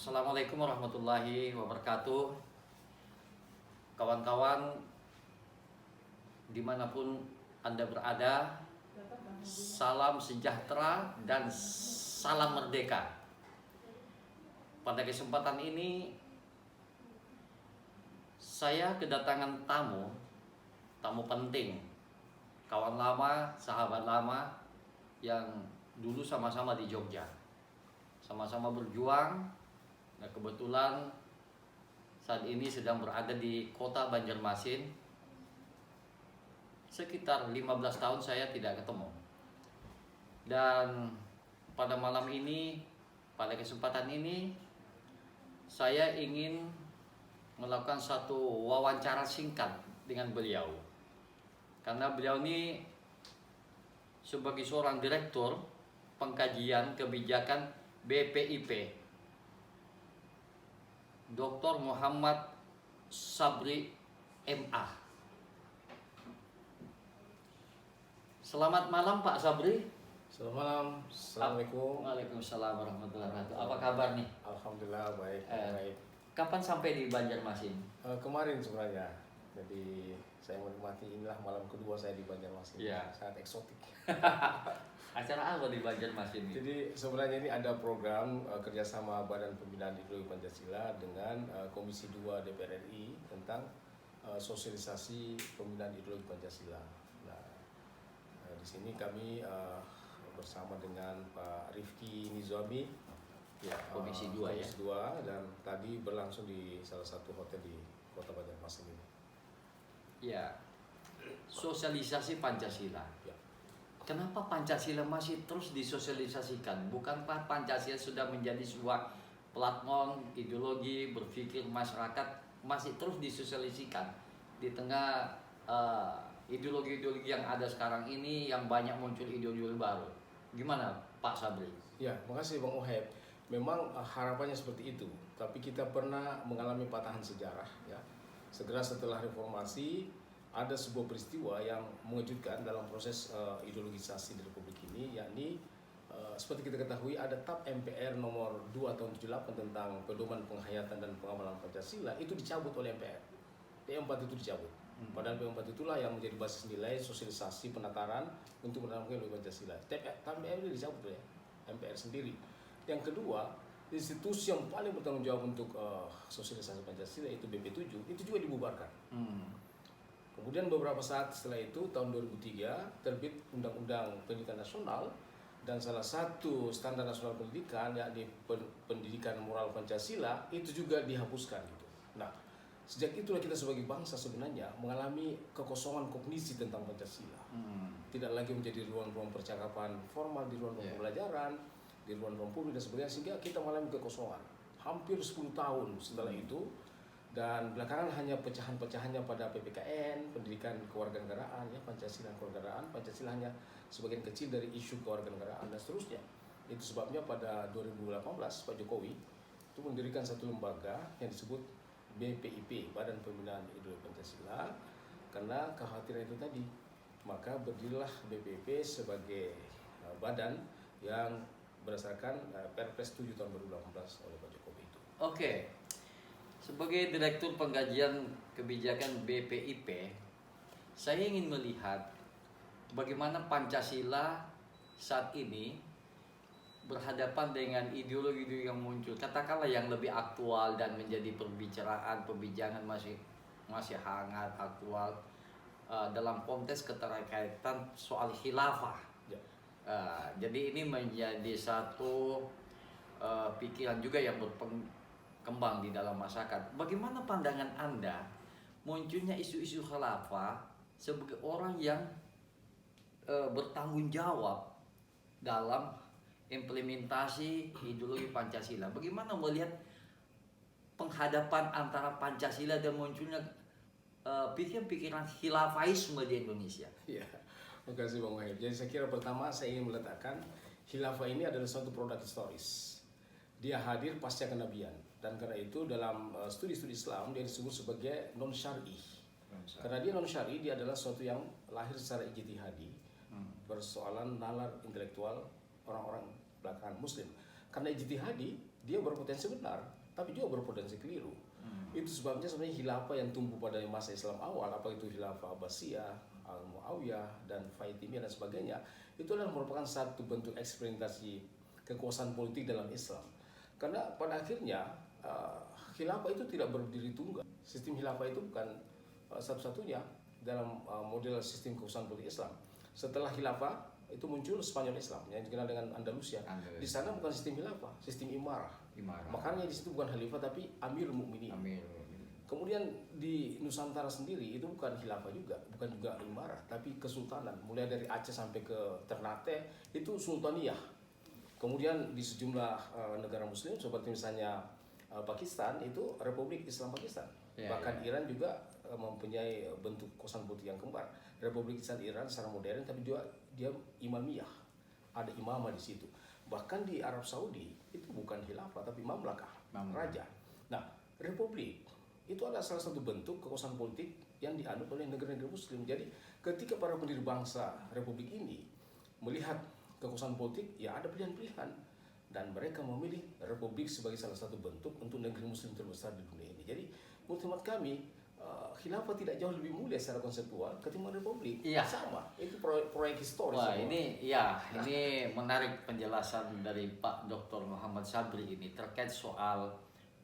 Assalamualaikum warahmatullahi wabarakatuh. Kawan-kawan dimanapun Anda berada, salam sejahtera dan salam merdeka. Pada kesempatan ini saya kedatangan tamu penting, kawan lama, sahabat lama yang dulu sama-sama di Jogja, sama-sama berjuang. Nah, kebetulan saat ini sedang berada di kota Banjarmasin. Sekitar 15 tahun saya tidak ketemu. Dan pada malam ini, pada kesempatan ini, saya ingin melakukan satu wawancara singkat dengan beliau. Karena beliau ini sebagai seorang direktur pengkajian kebijakan BPIP, Dr. Muhammad Sabri MA. Selamat malam Pak Sabri. Selamat malam. Assalamualaikum. Waalaikumsalam warahmatullahi wabarakatuh. Apa kabar nih? Alhamdulillah baik. Baik. Kapan sampai di Banjarmasin? Kemarin sebenarnya. Jadi saya menikmati inilah malam kedua saya di Banjarmasin. Ya. Sangat eksotik. Acara apa di Banjarmasin ini? Jadi sebenarnya ini ada program kerjasama Badan Pembinaan Ideologi Pancasila dengan Komisi 2 DPR RI tentang sosialisasi pembinaan ideologi Pancasila. Nah, di sini kami bersama dengan Pak Rifki Nizami, Ya, Komisi 2 ya. Komisi 2, dan tadi berlangsung di salah satu hotel di Kota Banjarmasin ini. Ya, sosialisasi Pancasila. Ya. Kenapa Pancasila masih terus disosialisasikan? Bukankah Pancasila sudah menjadi sebuah platform ideologi berpikir masyarakat, masih terus disosialisasikan di tengah ideologi-ideologi yang ada sekarang ini, yang banyak muncul ideologi baru? Gimana Pak Sabri? Ya, makasih Bang Oheb. Memang harapannya seperti itu, tapi kita pernah mengalami patahan sejarah. Ya, segera setelah reformasi ada sebuah peristiwa yang mengejutkan dalam proses ideologisasi di Republik ini, yakni seperti kita ketahui ada TAP MPR nomor 2 tahun 78 tentang pedoman penghayatan dan pengamalan Pancasila itu dicabut oleh MPR. P4 itu dicabut. Padahal P4 itulah yang menjadi basis nilai sosialisasi penataran untuk menanamkan ideologi Pancasila. TAP MPR itu dicabut oleh MPR sendiri. Yang kedua, institusi yang paling bertanggung jawab untuk sosialisasi Pancasila itu BP7 itu juga dibubarkan. Kemudian beberapa saat setelah itu, tahun 2003, terbit Undang-Undang Pendidikan Nasional, dan salah satu standar nasional pendidikan, yakni pendidikan moral Pancasila, itu juga dihapuskan. Gitu. Nah, sejak itulah kita sebagai bangsa sebenarnya mengalami kekosongan kognisi tentang Pancasila. Tidak lagi menjadi ruang-ruang percakapan formal di ruang-ruang pembelajaran, di ruang-ruang publik dan sebagainya, sehingga kita mengalami kekosongan. Hampir 10 tahun setelah itu, dan belakangan hanya pecahan-pecahannya pada PPKN, pendidikan kewarganegaraan, ya, Pancasila kewarganegaraan, Pancasila hanya sebagian kecil dari isu kewarganegaraan dan seterusnya. Itu sebabnya pada 2018 Pak Jokowi itu mendirikan satu lembaga yang disebut BPIP, Badan Pembinaan Ideologi Pancasila, karena kekhawatiran itu tadi. Maka berdirilah BPIP sebagai badan yang berdasarkan Perpres 7 tahun 2018 oleh Pak Jokowi itu. Oke. Sebagai Direktur Pengkajian Kebijakan BPIP, saya ingin melihat bagaimana Pancasila saat ini berhadapan dengan ideologi-ideologi yang muncul, katakanlah yang lebih aktual dan menjadi perbincangan masih hangat, aktual dalam konteks keterkaitan soal khilafah. Ya. Jadi ini menjadi satu pikiran juga yang berkembang di dalam masyarakat. Bagaimana pandangan Anda munculnya isu-isu khilafah sebagai orang yang bertanggung jawab dalam implementasi ideologi Pancasila? Bagaimana melihat penghadapan antara Pancasila dan munculnya pikiran-pikiran khilafaisme di Indonesia? Ya, terima kasih Bang Wahid. Jadi saya kira pertama saya ingin meletakkan khilafah ini adalah suatu produk historis. Dia hadir pasca kenabian, dan karena itu dalam studi-studi Islam dia disebut sebagai non syar'i. Karena dia non syar'i, dia adalah suatu yang lahir secara ijtihadi, persoalan nalar intelektual orang-orang belakangan Muslim. Karena ijtihadi, dia berpotensi benar, tapi juga berpotensi keliru. Itu sebabnya sebenarnya khilafah yang tumbuh pada masa Islam awal, apa itu khilafah Abbasiyah, Al-Muawiyah, dan Fatimiyah dan sebagainya, itu adalah merupakan satu bentuk eksperimentasi kekuasaan politik dalam Islam. Karena pada akhirnya khilafah itu tidak berdiri tunggal. Sistem khilafah itu bukan satu-satunya dalam model sistem kekuasaan politik Islam. Setelah khilafah itu muncul Spanyol Islam yang dikenal dengan Andalusia. Di sana bukan sistem khilafah, sistem imarah. Makanya di situ bukan khalifah tapi Amirul Mukminin. Kemudian di Nusantara sendiri itu bukan khilafah juga, bukan juga imarah, tapi kesultanan. Mulai dari Aceh sampai ke Ternate itu sultaniyah. Kemudian di sejumlah negara Muslim seperti misalnya Pakistan itu Republik Islam Pakistan. Bahkan Iran juga mempunyai bentuk kekuasaan politik yang kembar. Republik Islam Iran secara modern, tapi juga dia imamiyah, ada imamah di situ. Bahkan di Arab Saudi itu bukan khilafah tapi mamlakah, raja. Nah, republik itu adalah salah satu bentuk kekuasaan politik yang dianut oleh negara-negara Muslim. Jadi ketika para pendiri bangsa republik ini melihat kekuasaan politik, ya ada pilihan-pilihan, dan mereka memilih republik sebagai salah satu bentuk untuk negeri Muslim terbesar di dunia ini. Jadi menurut kami khilafah tidak jauh lebih mulia secara konseptual ketimbang republik. Sama, itu proyek historis. Wah, ini menarik penjelasan dari Pak Dr. Muhammad Sabri ini terkait soal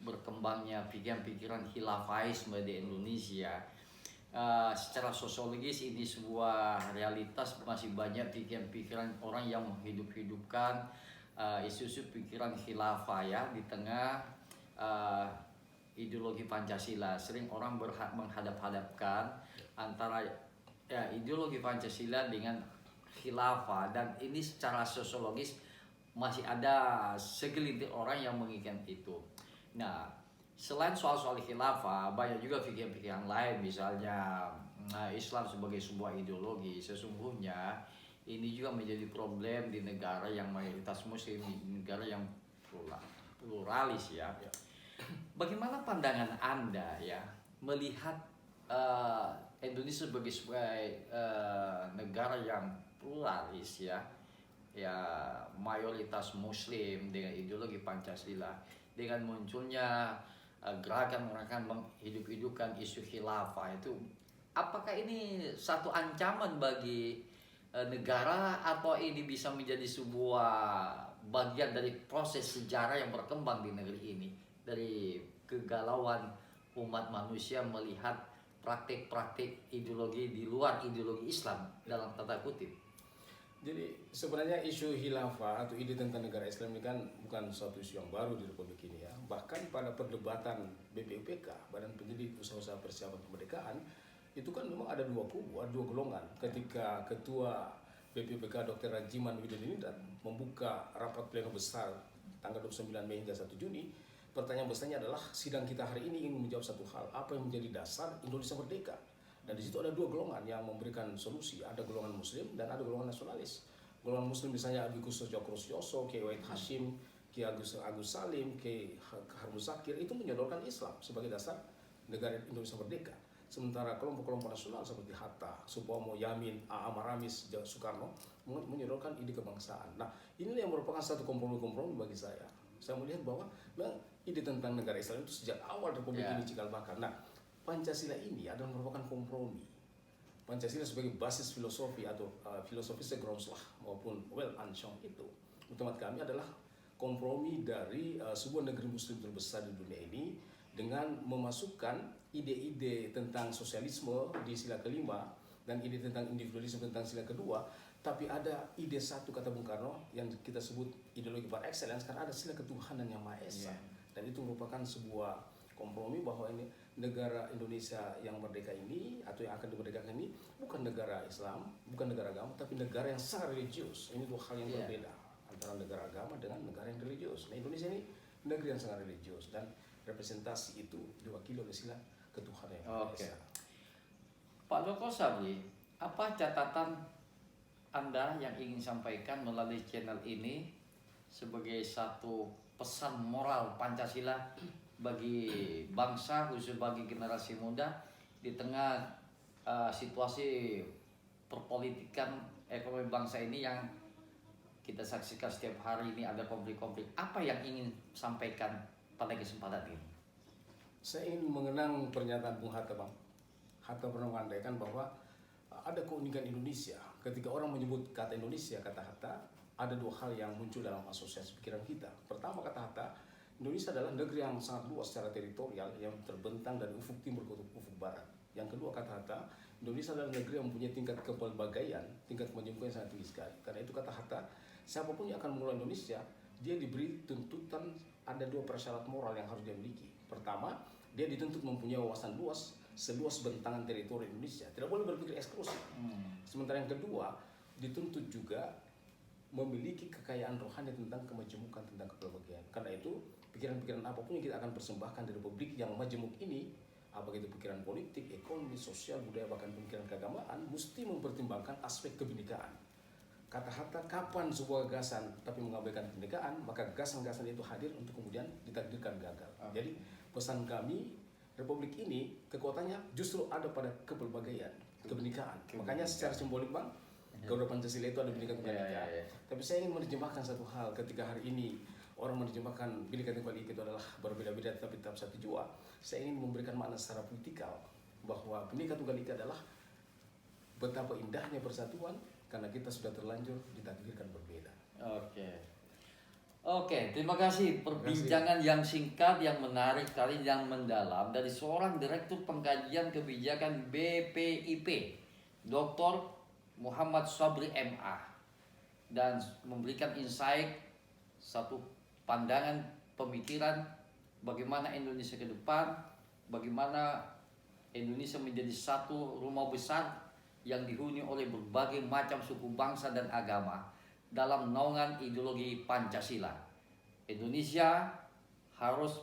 berkembangnya pikiran-pikiran khilafaisme di Indonesia. Secara sosiologis ini sebuah realitas, masih banyak pikiran-pikiran orang yang menghidup-hidupkan isu-isu pikiran khilafah ya di tengah ideologi Pancasila. Sering orang menghadap-hadapkan antara ideologi Pancasila dengan khilafah, dan ini secara sosiologis masih ada segelintir orang yang menginginkan itu. Nah, selain soal-soal khilafah, banyak juga pikiran-pikiran lain, misalnya Islam sebagai sebuah ideologi. Sesungguhnya ini juga menjadi problem di negara yang mayoritas Muslim, di negara yang pluralis ya. Bagaimana pandangan Anda ya melihat Indonesia sebagai negara yang pluralis ya, mayoritas Muslim dengan ideologi Pancasila, dengan munculnya gerakan-gerakan menghidup-hidupkan isu khilafah itu, apakah ini satu ancaman bagi negara, atau ini bisa menjadi sebuah bagian dari proses sejarah yang berkembang di negeri ini, dari kegalauan umat manusia melihat praktik-praktik ideologi di luar ideologi Islam dalam tanda kutip? Jadi sebenarnya isu khilafah atau ide tentang negara Islam ini kan bukan suatu isu yang baru di Republik ini ya. Bahkan pada perdebatan BPUPK, Badan Penyelidik Usaha-Usaha Persiapan Kemerdekaan, itu kan memang ada dua kubu, ada dua golongan. Ketika Ketua BPUPK Dr. Rajiman Widodiningrat membuka rapat pleno besar tanggal 29 Mei hingga 1 Juni, pertanyaan besarnya adalah sidang kita hari ini ingin menjawab satu hal, apa yang menjadi dasar Indonesia merdeka. Dan di situ ada dua golongan yang memberikan solusi, ada golongan Muslim dan ada golongan nasionalis. Golongan Muslim misalnya Abikus Sojokrosioso, Kiai Wahid Hashim, Kiai Agus Salim, Kiai Harun Zakir, itu menyodorkan Islam sebagai dasar negara Indonesia merdeka. Sementara kelompok-kelompok nasional seperti Hatta, Supomo, Yamin, Amar Ramis, Soekarno menyodorkan ide kebangsaan. Nah, inilah yang merupakan satu kompromi-kompromi bagi saya. Saya melihat bahwa ide tentang negara Islam itu sejak awal Republik ini cikal bakal. Nah, Pancasila ini adalah merupakan kompromi. Pancasila sebagai basis filosofi atau filosofi segronslah maupun Weltanschauung itu, menurut kami adalah kompromi dari sebuah negeri Muslim terbesar di dunia ini dengan memasukkan ide-ide tentang sosialisme di sila kelima dan ide tentang individualisme tentang sila kedua, tapi ada ide satu, kata Bung Karno, yang kita sebut ideologi par excellence, karena ada sila ketuhanan yang Maha Esa. Dan itu merupakan sebuah kompromi bahwa ini negara Indonesia yang merdeka ini atau yang akan dimerdekakan ini bukan negara Islam, bukan negara agama, tapi negara yang sangat religius. Ini dua hal yang berbeda antara negara agama dengan negara yang religius. Nah, Indonesia ini negeri yang sangat religius dan representasi itu diwakili oleh sila ketuhanan yang Maha Esa. Pak Dr. Sabri, apa catatan Anda yang ingin sampaikan melalui channel ini sebagai satu pesan moral Pancasila bagi bangsa, khusus bagi generasi muda di tengah situasi perpolitikan ekonomi bangsa ini yang kita saksikan setiap hari ini ada konflik-konflik. Apa yang ingin sampaikan pada kesempatan ini? Saya ingin mengenang pernyataan Bung Hatta, Bang. Hatta pernah mengandaikan bahwa ada keunikan Indonesia. Ketika orang menyebut kata Indonesia, kata Hatta, ada dua hal yang muncul dalam asosiasi pikiran kita. Pertama, kata Hatta, Indonesia adalah negeri yang sangat luas secara teritorial yang terbentang dari ufuk timur ke ufuk barat. Yang kedua, kata Hatta, Indonesia adalah negeri yang mempunyai tingkat kepelbagaian, tingkat kemajuan yang sangat tinggi sekali. Karena itu, kata Hatta, siapapun yang akan mengelola Indonesia, dia diberi tuntutan, ada dua persyarat moral yang harus dia miliki. Pertama, dia dituntut mempunyai wawasan luas, seluas bentangan teritori Indonesia. Tidak boleh berpikir eksklusif. Sementara yang kedua, dituntut juga memiliki kekayaan rohani tentang kemajemukan, tentang kepelbagaian. Karena itu, pikiran-pikiran apapun yang kita akan persembahkan di republik yang majemuk ini, apakah itu pikiran politik, ekonomi, sosial, budaya, bahkan pikiran keagamaan, mesti mempertimbangkan aspek kebinekaan. Kata Hatta, kapan sebuah gagasan tapi mengabaikan kebinekaan, maka gagasan-gagasan itu hadir untuk kemudian ditakdirkan gagal. Jadi pesan kami, republik ini kekuatannya justru ada pada kepelbagaian, kebinekaan. Makanya secara simbolik, Bang, Garuda Pancasila itu ada Bhinneka Tunggal Ika. Tapi saya ingin menerjemahkan satu hal ketika hari ini orang menerjemahkan Bhinneka Tunggal Ika itu adalah berbeda-beda tapi tetap satu jua. Saya ingin memberikan makna secara politikal bahwa Bhinneka Tunggal Ika adalah betapa indahnya persatuan karena kita sudah terlanjur ditakdirkan berbeda. Oke, terima kasih perbincangan yang singkat, yang menarik sekali, yang mendalam dari seorang Direktur Pengkajian Kebijakan BPIP, Dr. Muhammad Sabri MA, dan memberikan insight, satu pandangan pemikiran bagaimana Indonesia ke depan, bagaimana Indonesia menjadi satu rumah besar yang dihuni oleh berbagai macam suku bangsa dan agama dalam naungan ideologi Pancasila. Indonesia harus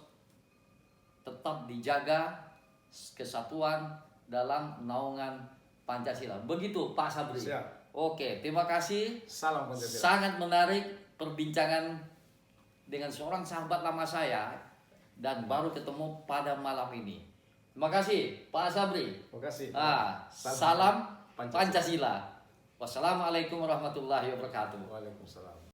tetap dijaga kesatuan dalam naungan Pancasila. Begitu Pak Sabri. Siap. Oke, terima kasih. Salam Pancasila. Sangat menarik perbincangan dengan seorang sahabat lama saya dan baru ketemu pada malam ini. Terima kasih Pak Sabri. Terima kasih. Salam Pancasila. Wassalamualaikum warahmatullahi wabarakatuh. Waalaikumsalam.